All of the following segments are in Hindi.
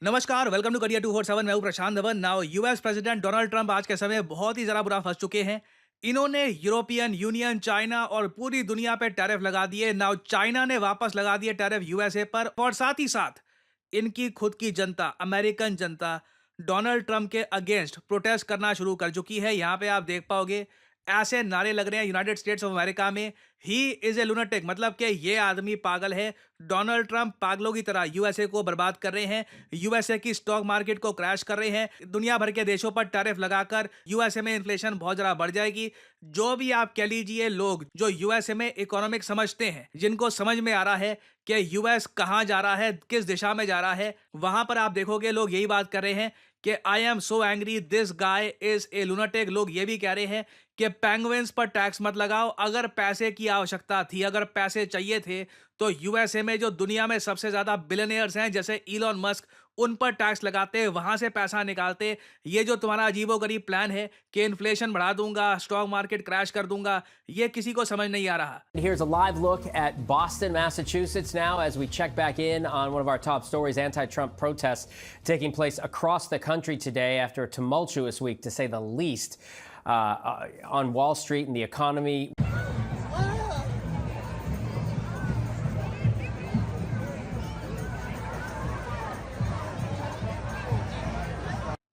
नमस्कार, वेलकम टू करियर 247। मैं हूं Prashant Dhawan. Now US president Donald Trump आज के समय बहुत ही ज़्यादा बुरा फंस चुके हैं। इन्होंने यूरोपियन यूनियन, चाइना और पूरी दुनिया पे टैरिफ लगा दिए। नाउ चाइना ने वापस लगा दिए टैरिफ यूएसए पर, और साथ ही साथ इनकी खुद की जनता, अमेरिकन जनता, डोनाल्ड ट्रंप के अगेंस्ट प्रोटेस्ट करना शुरू कर चुकी है। यहाँ पे आप देख पाओगे ऐसे नारे लग रहे हैं यूनाइटेड स्टेट्स ऑफ अमेरिका में, ही इज ए लुनाटिक, मतलब कि ये आदमी पागल है। डोनाल्ड ट्रंप पागलों की तरह यूएसए को बर्बाद कर रहे हैं, यूएसए की स्टॉक मार्केट को क्रैश कर रहे हैं। दुनिया भर के देशों पर टैरिफ लगाकर यूएसए में इन्फ्लेशन बहुत ज़्यादा बढ़ जाएगी। जो भी आप कह लीजिए, लोग जो यूएसए में इकोनॉमिक समझते हैं, जिनको समझ में आ रहा है कि यूएस कहाँ जा रहा है, किस दिशा में जा रहा है, वहां पर आप देखोगे लोग यही बात कर रहे हैं कि I am so angry, this guy is a lunatic. लोग ये भी कह रहे हैं कि पेंगुइन्स पर टैक्स मत लगाओ। अगर पैसे की आवश्यकता थी, अगर पैसे चाहिए थे, तो यूएसए में जो दुनिया में सबसे ज्यादा बिलियनियर्स हैं जैसे इलॉन मस्क, उन पर टैक्स लगाते, वहां से पैसा निकालते। ये जो तुम्हारा अजीबोगरीब प्लान है कि इन्फ्लेशन बढ़ा दूंगा, स्टॉक मार्केट क्रैश कर दूंगा, ये किसी को समझ नहीं आ रहा। Here's a live look at Boston, Massachusetts now as we check back in on one of our top stories, anti-Trump protests taking place across the country today after a tumultuous week, to say the least, on Wall Street and the economy.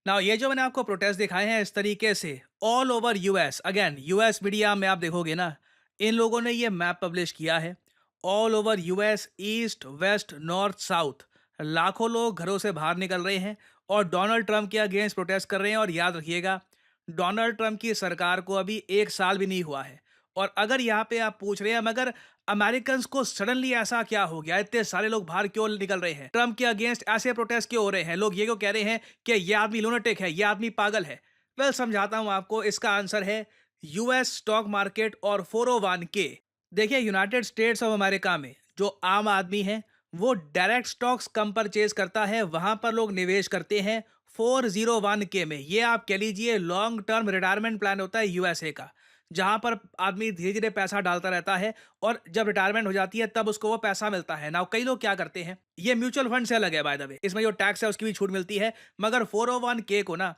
ना ये जो मैंने आपको प्रोटेस्ट दिखाए हैं इस तरीके से all over US, again US media में आप देखोगे ना, इन लोगों ने ये मैप पब्लिश किया है। All over US, east west north south, लाखों लोग घरों से बाहर निकल रहे हैं और डोनाल्ड ट्रंप के अगेंस्ट प्रोटेस्ट कर रहे हैं। और याद रखिएगा, डोनाल्ड ट्रंप की सरकार को अभी एक साल भी नहीं हुआ है। और अगर यहाँ पे आप पूछ रहे हैं मगर अमेरिकन को सडनली ऐसा क्या हो गया, इतने सारे लोग बाहर क्यों निकल रहे हैं, ट्रंप के अगेंस्ट ऐसे प्रोटेस्ट क्यों हो रहे हैं, लोग ये क्यों कह रहे हैं कि ये आदमी लुनाटिक है, ये आदमी पागल है। वेल, समझाता हूं आपको। इसका आंसर है यूएस स्टॉक मार्केट और 401 के। देखिए, यूनाइटेड स्टेट्स ऑफ अमेरिका में जो आम आदमी है वो डायरेक्ट स्टॉक्स कम परचेज करता है, वहां पर लोग निवेश करते हैं 401 के में। ये आप कह लीजिए लॉन्ग टर्म रिटायरमेंट प्लान होता है यूएसए का, जहां पर आदमी धीरे धीरे पैसा डालता रहता है और जब रिटायरमेंट हो जाती है तब उसको वो पैसा मिलता है ना। कई लोग क्या करते हैं, ये म्यूचुअल फंड से अलग है बाय द वे, इसमें जो टैक्स है उसकी भी छूट मिलती है, मगर 401 के को ना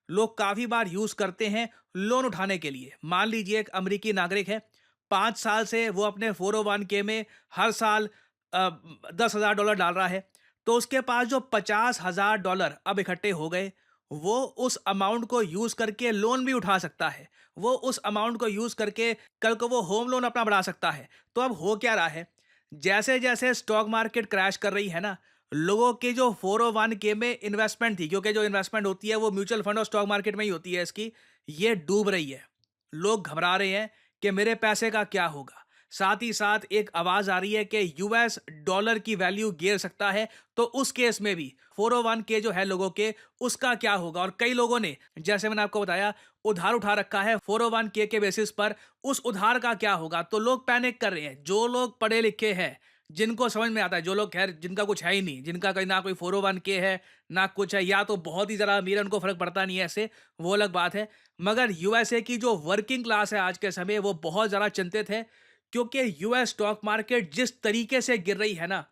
लोग काफी बार यूज करते हैं लोन उठाने के लिए। मान लीजिए एक अमेरिकी नागरिक है, 5 साल से वो अपने 401 के में हर साल $10,000 डाल रहा है, तो उसके पास जो $50,000 अब इकट्ठे हो गए, वो उस अमाउंट को यूज करके लोन भी उठा सकता है। वो उस अमाउंट को यूज करके कल को वो होम लोन अपना बढ़ा सकता है। तो अब हो क्या रहा है, जैसे जैसे स्टॉक मार्केट क्रैश कर रही है ना, लोगों की जो 401 के में इन्वेस्टमेंट थी, क्योंकि जो इन्वेस्टमेंट होती है वो म्यूचुअल फंड और स्टॉक मार्केट में ही होती है, इसकी ये डूब रही है। लोग घबरा रहे हैं कि मेरे पैसे का क्या होगा। साथ ही साथ एक आवाज आ रही है कि यूएस डॉलर की वैल्यू गिर सकता है, तो उस केस में भी 401 के जो है लोगों के, उसका क्या होगा। और कई लोगों ने, जैसे मैंने आपको बताया, उधार उठा रखा है 401 के बेसिस पर, उस उधार का क्या होगा। तो लोग पैनिक कर रहे हैं। जो लोग पढ़े लिखे हैं, जिनको समझ में आता है, जो लोग खैर जिनका कुछ है ही नहीं, जिनका कहीं ना कोई 401 के है ना कुछ है, या तो बहुत ही ज़्यादा अमीर है, उनको फर्क पड़ता नहीं है ऐसे, वो अलग बात है। मगर यूएसए की जो वर्किंग क्लास है आज के समय, वो बहुत ज़्यादा चिंतित है, क्योंकि यूएस स्टॉक मार्केट जिस तरीके से गिर रही है ना,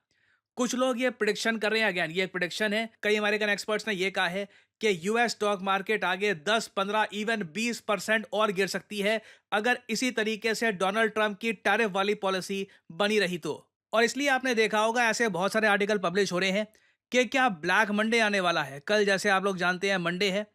कुछ लोग ये प्रिडिक्शन कर रहे हैं, अगेन ये एक प्रिडिक्शन है, कई अमेरिकन एक्सपर्ट्स ने ये कहा है कि यूएस स्टॉक मार्केट आगे 10, 15, इवन 20% और गिर सकती है अगर इसी तरीके से डोनाल्ड ट्रंप की टैरिफ वाली पॉलिसी बनी रही तो। और इसलिए आपने देखा होगा ऐसे बहुत सारे आर्टिकल पब्लिश हो रहे हैं कि क्या ब्लैक मंडे आने वाला है। कल जैसे आप लोग जानते हैं मंडे है,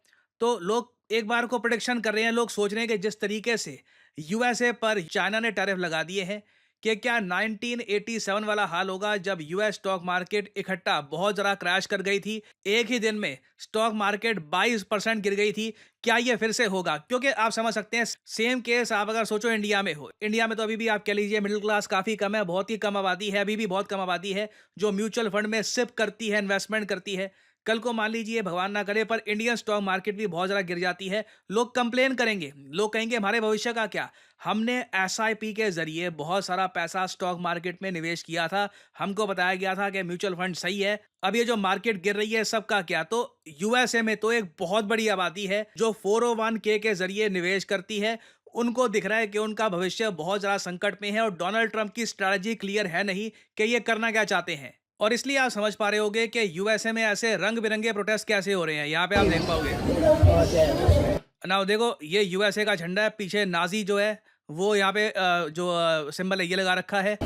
तो लोग एक बार को प्रोडिक्शन कर रहे हैं। लोग सोच रहे हैं कि जिस तरीके से यूएसए पर चाइना ने टैरिफ लगा दिए हैं, कि क्या 1987 वाला हाल होगा जब यूएस स्टॉक मार्केट इकट्ठा बहुत ज़रा क्रैश कर गई थी। एक ही दिन में स्टॉक मार्केट 22% गिर गई थी। क्या ये फिर से होगा? क्योंकि आप समझ सकते हैं, सेम केस आप अगर सोचो इंडिया में हो। इंडिया में तो अभी भी आप कह लीजिए मिडिल क्लास काफ़ी कम है, बहुत ही कम आबादी है, अभी भी बहुत कम आबादी है जो म्यूचुअल फंड में सिप करती है, इन्वेस्टमेंट करती है। कल को मान लीजिए, भगवान ना करे, पर इंडियन स्टॉक मार्केट भी बहुत ज़्यादा गिर जाती है, लोग कंप्लेन करेंगे, लोग कहेंगे हमारे भविष्य का क्या। हमने एसआईपी के जरिए बहुत सारा पैसा स्टॉक मार्केट में निवेश किया था, हमको बताया गया था कि म्यूचुअल फंड सही है, अब ये जो मार्केट गिर रही है सबका क्या। तो यूएसए में तो एक बहुत बड़ी आबादी है जो 401 के जरिए निवेश करती है। उनको दिख रहा है कि उनका भविष्य बहुत ज़्यादा संकट में है और डोनाल्ड ट्रंप की स्ट्रैटेजी क्लियर है नहीं कि ये करना क्या चाहते हैं। और इसलिए आप समझ पा रहे होगे कि यूएसए में ऐसे रंग-बिरंगे प्रोटेस्ट कैसे हो रहे हैं। यहाँ पे आप देख पाओगे। नाउ देखो ये यूएसए का झंडा है, पीछे नाज़ी जो है वो यहाँ पे जो सिंबल है ये लगा रखा है।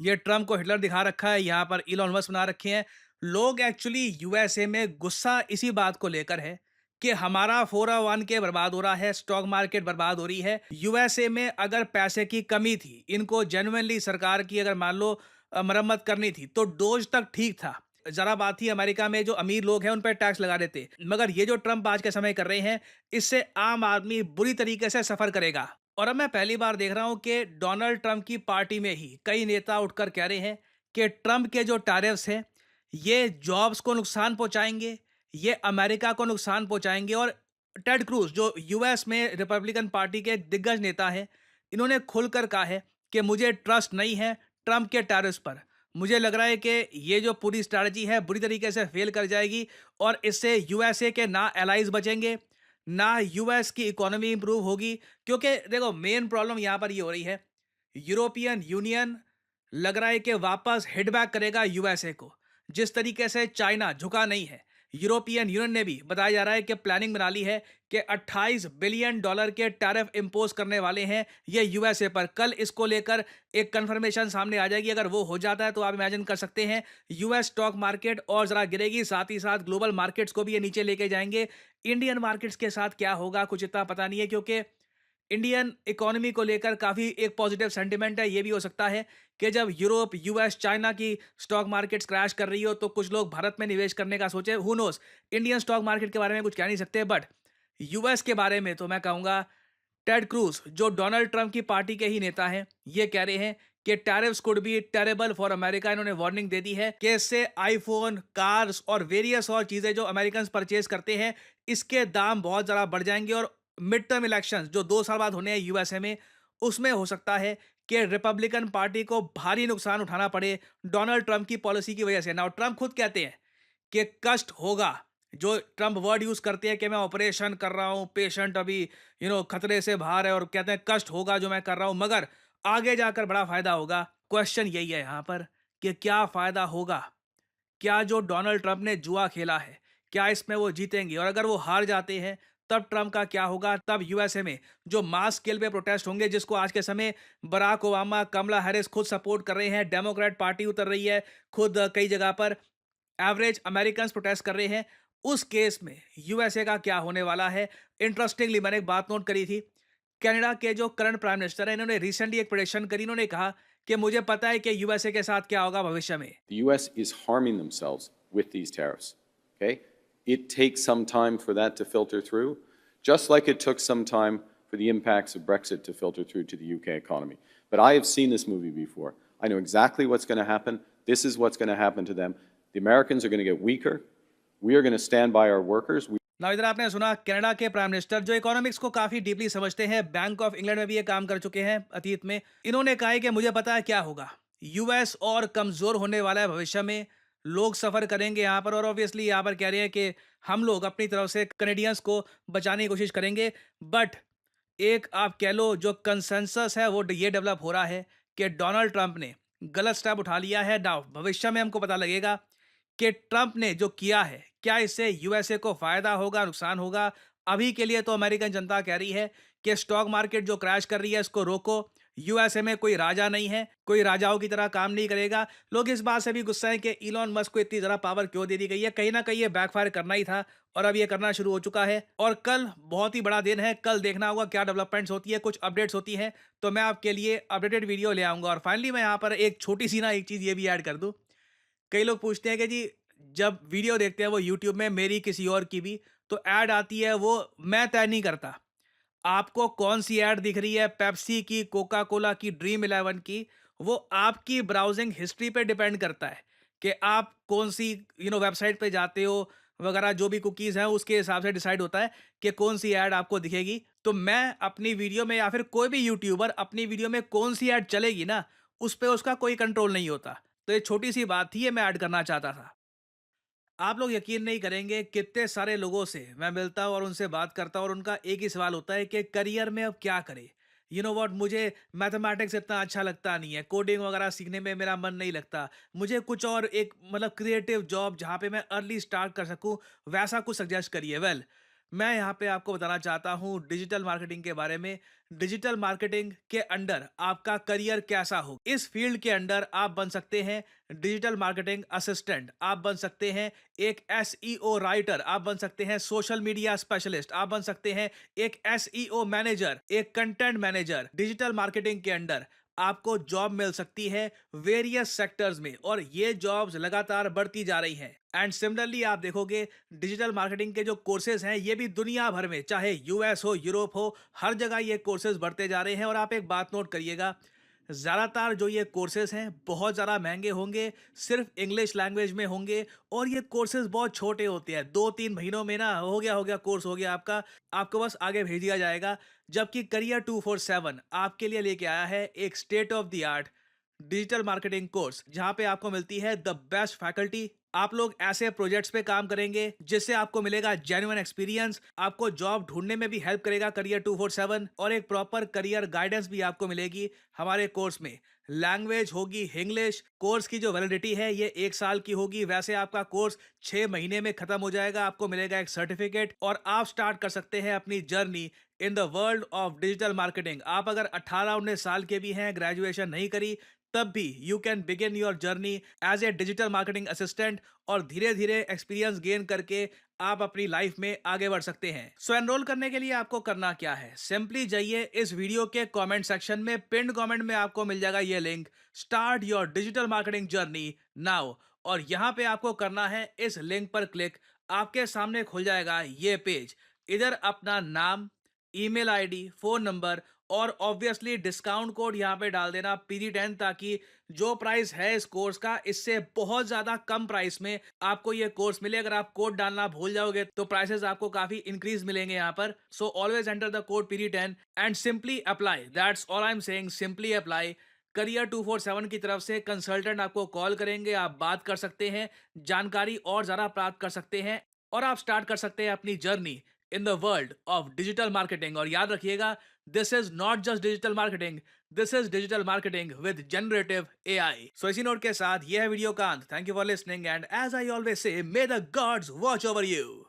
ये ट्रम्प को हिटलर दिखा रखा है, यहाँ पर इलॉन मस्क बना रखे हैं। लोग एक्चुअली यूएसए में गुस्सा इसी बात को लेकर है कि हमारा 401 के बर्बाद हो रहा है, स्टॉक मार्केट बर्बाद हो रही है। यूएसए में अगर पैसे की कमी थी, इनको जेन्युइनली सरकार की अगर मान लो मरम्मत करनी थी, तो डोज तक ठीक था। जरा बात थी अमेरिका में जो अमीर लोग हैं उन पर टैक्स लगा देते, मगर ये जो ट्रम्प आज के समय कर रहे हैं, इससे आम आदमी बुरी तरीके से सफर करेगा। और अब मैं पहली बार देख रहा हूं कि डोनाल्ड ट्रंप की पार्टी में ही कई नेता उठकर कह रहे हैं कि ट्रंप के जो टैरिफ्स हैं ये जॉब्स को नुकसान पहुंचाएंगे, ये अमेरिका को नुकसान पहुंचाएंगे। और टेड क्रूज जो यूएस में रिपब्लिकन पार्टी के दिग्गज नेता हैं, इन्होंने खुलकर कहा है कि मुझे ट्रस्ट नहीं है ट्रंप के टैरिफ्स पर। मुझे लग रहा है कि ये जो पूरी स्ट्रैटेजी है बुरी तरीके से फेल कर जाएगी और इससे यूएसए के ना एलाइज बचेंगे, ना यूएस की इकोनॉमी इंप्रूव होगी। क्योंकि देखो मेन प्रॉब्लम यहाँ पर ये हो रही है, यूरोपियन यूनियन लग रहा है कि वापस हिट बैक करेगा यूएसए को। जिस तरीके से चाइना झुका नहीं है, यूरोपियन यूनियन ने भी बताया जा रहा है कि प्लानिंग बना ली है कि 28 बिलियन डॉलर के टैरिफ इंपोज करने वाले हैं ये यूएसए पर। कल इसको लेकर एक कंफर्मेशन सामने आ जाएगी। अगर वो हो जाता है तो आप इमेजिन कर सकते हैं यूएस स्टॉक मार्केट और जरा गिरेगी, साथ ही साथ ग्लोबल मार्केट्स को भी ये नीचे लेके जाएंगे। इंडियन मार्केट्स के साथ क्या होगा कुछ इतना पता नहीं है, क्योंकि इंडियन इकोनॉमी को लेकर काफ़ी एक पॉजिटिव सेंटिमेंट है। ये भी हो सकता है कि जब यूरोप, यूएस, चाइना की स्टॉक मार्केट्स क्रैश कर रही हो तो कुछ लोग भारत में निवेश करने का सोचे। Who knows, Indian stock market के बारे में कुछ कह नहीं सकते, बट यूएस के बारे में तो मैं कहूँगा टेड क्रूज जो डोनाल्ड ट्रंप की पार्टी के ही नेता हैं, ये कह रहे हैं कि tariffs could be terrible for America. इन्होंने वार्निंग दे दी है कि इससे आईफोन, कार्स और वेरियस और चीज़ें जो अमेरिकन परचेज करते हैं, इसके दाम बहुत ज़्यादा बढ़ जाएंगे। और मिड टर्म इलेक्शंस जो 2 साल बाद होने हैं यूएसए में, उसमें हो सकता है कि रिपब्लिकन पार्टी को भारी नुकसान उठाना पड़े डोनाल्ड ट्रंप की पॉलिसी की वजह से। नाउ ट्रंप खुद कहते हैं कि कष्ट होगा। जो ट्रंप वर्ड यूज करते हैं कि मैं ऑपरेशन कर रहा हूं, पेशेंट अभी खतरे से बाहर है, और कहते हैं कष्ट होगा जो मैं कर रहा हूं, मगर आगे जाकर बड़ा फायदा होगा। क्वेश्चन यही है यहां पर कि क्या फायदा होगा। क्या जो डोनाल्ड ट्रंप ने जुआ खेला है, क्या इसमें वो जीतेंगे? और अगर वो हार जाते हैं तब ट्रंप का क्या होगा? तब यूएसए में जो मास स्केल पे प्रोटेस्ट होंगे, जिसको आज के समय बराक ओबामा, कमला हैरिस खुद सपोर्ट कर रहे हैं, डेमोक्रेट पार्टी उतर रही है खुद कई जगह पर, एवरेज अमेरिकन प्रोटेस्ट कर रहे हैं, उस केस में यूएसए का क्या होने वाला है? इंटरेस्टिंगली मैंने एक बात नोट करी थी, कनाडा के जो करंट प्राइम मिनिस्टर है, इन्होंने रिसेंटली एक प्रेडिक्शन करी। इन्होंने कहा कि मुझे पता है कि यूएसए के साथ क्या होगा भविष्य में। The US is harming themselves with these tariffs. Okay? It takes some time for that to filter through, just like it took some time for the impacts of Brexit to filter through to the UK economy. But I have seen this movie before. I know exactly what's going to happen. This is what's going to happen to them. The Americans are going to get weaker. We are going to stand by our workers. ना इधर आपने सुना कनाडा के प्राइम मिनिस्टर जो इकोनॉमिक्स को काफी डीपली समझते हैं, बैंक ऑफ इंग्लैंड में भी ये काम कर चुके हैं अतीत में। इन्होंने कहा है कि मुझे पता है क्या होगा, यूएस और कमजोर होने वाला है भविष्य में, लोग सफर करेंगे यहाँ पर। और ऑब्वियसली यहाँ पर कह रहे हैं कि हम लोग अपनी तरफ से कनेडियंस को बचाने की कोशिश करेंगे। बट एक आप कह लो जो कंसेंसस है वो ये डेवलप हो रहा है कि डोनाल्ड ट्रंप ने गलत स्टेप उठा लिया है। नाउ भविष्य में हमको पता लगेगा कि ट्रंप ने जो किया है, क्या इससे यूएसए को फायदा होगा, नुकसान होगा। अभी के लिए तो अमेरिकन जनता कह रही है कि स्टॉक मार्केट जो क्रैश कर रही है इसको रोको। यूएसए में कोई राजा नहीं है, कोई राजाओं की तरह काम नहीं करेगा। लोग इस बात से भी गुस्सा है कि इलॉन मस्क को इतनी ज़रा पावर क्यों दे दी गई है। कहीं ना कहीं ये बैकफायर करना ही था और अब ये करना शुरू हो चुका है। और कल बहुत ही बड़ा दिन है, कल देखना होगा क्या डेवलपमेंट्स होती है, कुछ अपडेट्स होती हैं तो मैं आपके लिए अपडेटेड वीडियो ले आऊँगा। और फाइनली मैं यहाँ पर एक छोटी सी ना एक चीज़ ये भी ऐड कर दूँ। कई लोग पूछते हैं कि जी जब वीडियो देखते हैं वो यूट्यूब में, मेरी किसी और की भी, तो ऐड आती है, वो मैं तय नहीं करता आपको कौन सी ऐड दिख रही है, पेप्सी की, कोका कोला की, ड्रीम इलेवन की। वो आपकी ब्राउजिंग हिस्ट्री पे डिपेंड करता है कि आप कौन सी वेबसाइट पे जाते हो वगैरह, जो भी कुकीज़ हैं उसके हिसाब से डिसाइड होता है कि कौन सी ऐड आपको दिखेगी। तो मैं अपनी वीडियो में या फिर कोई भी यूट्यूबर अपनी वीडियो में कौन सी ऐड चलेगी ना, उस पर उसका कोई कंट्रोल नहीं होता। तो ये छोटी सी बात थी, ये मैं ऐड करना चाहता था। आप लोग यकीन नहीं करेंगे कितने सारे लोगों से मैं मिलता हूँ और उनसे बात करता हूँ और उनका एक ही सवाल होता है कि करियर में अब क्या करें, यू नो व्हाट, मुझे मैथमेटिक्स इतना अच्छा लगता नहीं है, कोडिंग वगैरह सीखने में मेरा मन नहीं लगता, मुझे कुछ और एक मतलब क्रिएटिव जॉब जहाँ पे मैं अर्ली स्टार्ट कर सकूँ, वैसा कुछ सजेस्ट करिए। वेल, मैं यहाँ पे आपको बताना चाहता हूँ डिजिटल मार्केटिंग के बारे में। डिजिटल मार्केटिंग के अंडर आपका करियर कैसा हो, इस फील्ड के अंडर आप बन सकते हैं डिजिटल मार्केटिंग असिस्टेंट, आप बन सकते हैं एक एसईओ राइटर, आप बन सकते हैं सोशल मीडिया स्पेशलिस्ट, आप बन सकते हैं एक एसईओ मैनेजर, एक कंटेंट मैनेजर। डिजिटल मार्केटिंग के अंडर आपको जॉब मिल सकती है वेरियस सेक्टर्स में, और ये जॉब्स लगातार बढ़ती जा रही हैं। एंड सिमिलरली आप देखोगे डिजिटल मार्केटिंग के जो कोर्सेज हैं ये भी दुनिया भर में, चाहे यूएस हो, यूरोप हो, हर जगह ये कोर्सेज बढ़ते जा रहे हैं। और आप एक बात नोट करिएगा, ज़्यादातर जो ये कोर्सेज हैं बहुत ज़्यादा महंगे होंगे, सिर्फ इंग्लिश लैंग्वेज में होंगे, और ये कोर्सेज बहुत छोटे होते हैं, 2-3 महीनों में ना हो गया कोर्स हो गया आपका, आपको बस आगे भेज दिया जाएगा। जबकि करियर 247 आपके लिए लेके आया है एक state of the art digital marketing course, जहां पे आपको मिलती है द बेस्ट फैकल्टी। आप लोग ऐसे प्रोजेक्ट्स पे काम करेंगे जिससे आपको मिलेगा जेन्युइन एक्सपीरियंस, आपको जॉब ढूंढने में भी हेल्प करेगा करियर 247, और एक प्रॉपर करियर गाइडेंस भी आपको मिलेगी हमारे कोर्स में। लैंग्वेज होगी इंग्लिश, कोर्स की जो वैलिडिटी है ये 1 साल की होगी। वैसे आपका कोर्स 6 महीने में खत्म हो जाएगा, आपको मिलेगा एक सर्टिफिकेट, और आप स्टार्ट कर सकते हैं अपनी journey in the world of digital marketing. आप अगर 18-19 साल के भी हैं, ग्रेजुएशन नहीं करी, तब भी you can begin your journey as a digital marketing assistant, और धीरे धीरे एक्सपीरियंस गेन करके आप अपनी लाइफ में आगे बढ़ सकते हैं। सो एनरोल करने के लिए आपको करना क्या है, सिंपली जाइए इस वीडियो के कमेंट सेक्शन में, पिन कमेंट में आपको मिल जाएगा ये link, start your digital marketing journey now, और यहाँ पे आपको करना है इस लिंक पर क्लिक। आपके सामने खुल जाएगा ये पेज, इधर अपना नाम, ईमेल आईडी, फोन नंबर, और ऑब्वियसली डिस्काउंट कोड यहाँ पे डाल देना PD10, ताकि जो प्राइस है इस कोर्स का इससे बहुत ज्यादा कम प्राइस में आपको ये कोर्स मिले। अगर आप कोड डालना भूल जाओगे तो प्राइसेस आपको काफी इंक्रीज मिलेंगे यहाँ पर। So always enter the code PD10 and simply apply, that's all I am saying, simply apply. Career 247 की तरफ से कंसल्टेंट आपको कॉल करेंगे, आप बात कर सकते हैं, जानकारी और ज्यादा प्राप्त कर सकते हैं, और आप स्टार्ट कर सकते हैं अपनी journey in the world of digital marketing. और याद रखिएगा, this is not just digital marketing, this is digital marketing with generative AI। So इसी नोट के साथ यह है वीडियो का अंत। Thank you for listening, and as I always say, may the gods watch over you.